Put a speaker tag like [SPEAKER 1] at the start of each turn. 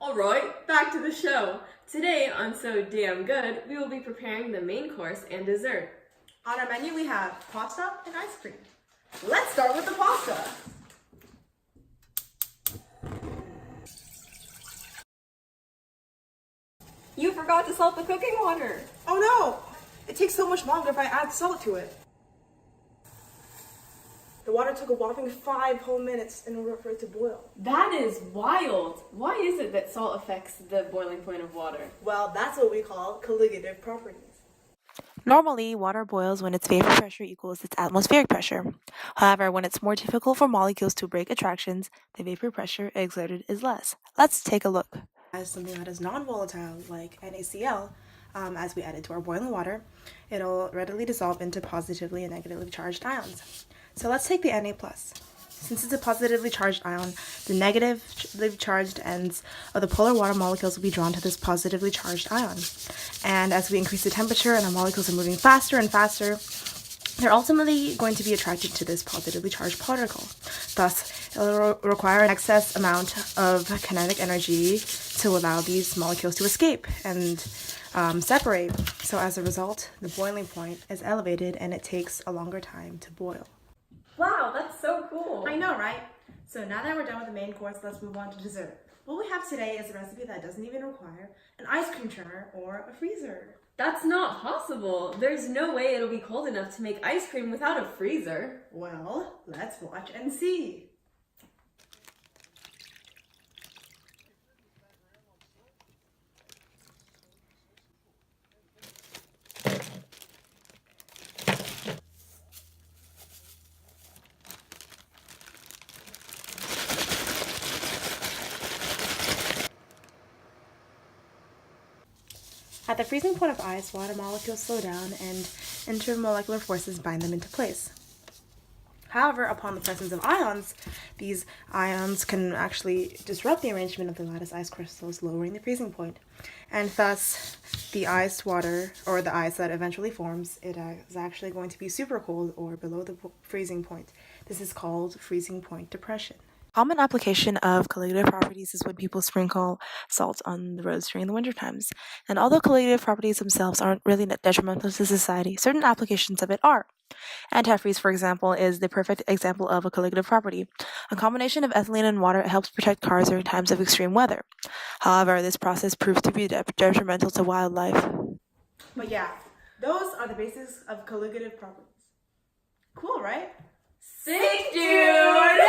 [SPEAKER 1] Alright, back to the show. Today on So Damn Good, we will be preparing the main course and dessert.
[SPEAKER 2] On our menu we have pasta and ice cream. Let's start with the pasta.
[SPEAKER 1] You forgot to salt the cooking water.
[SPEAKER 2] Oh no! It takes so much longer if I add salt to it. The water took a whopping 5 whole minutes in order for it to boil.
[SPEAKER 1] That is wild. Why is it that salt affects the boiling point of water?
[SPEAKER 2] Well, that's what we call colligative properties.
[SPEAKER 3] Normally, water boils when its vapor pressure equals its atmospheric pressure. However, when it's more difficult for molecules to break attractions, the vapor pressure exerted is less. Let's take a look. As something that is non-volatile, like NaCl, as we add it to our boiling water, it'll readily dissolve into positively and negatively charged ions. So let's take the Na+. Since it's a positively charged ion, the negatively charged ends of the polar water molecules will be drawn to this positively charged ion. And as we increase the temperature and our molecules are moving faster and faster, they're ultimately going to be attracted to this positively charged particle. Thus, it will require an excess amount of kinetic energy to allow these molecules to escape and separate. So as a result, the boiling point is elevated and it takes a longer time to boil.
[SPEAKER 1] Wow, that's so cool.
[SPEAKER 2] I know, right? So now that we're done with the main course, let's move on to dessert. What we have today is a recipe that doesn't even require an ice cream churner or a freezer.
[SPEAKER 1] That's not possible. There's no way it'll be cold enough to make ice cream without a freezer.
[SPEAKER 2] Well, let's watch and see.
[SPEAKER 3] At the freezing point of ice, water molecules slow down and intermolecular forces bind them into place. However, upon the presence of ions, these ions can actually disrupt the arrangement of the lattice ice crystals, lowering the freezing point. And thus, the iced water, or the ice that eventually forms, it is actually going to be super cold or below the freezing point. This is called freezing point depression. Common application of colligative properties is when people sprinkle salt on the roads during the winter times. And although colligative properties themselves aren't really detrimental to society, certain applications of it are. Antifreeze, for example, is the perfect example of a colligative property. A combination of ethylene and water helps protect cars during times of extreme weather. However, this process proves to be detrimental to wildlife.
[SPEAKER 2] But yeah, those are the basics of colligative properties. Cool, right?
[SPEAKER 1] Sick, dude!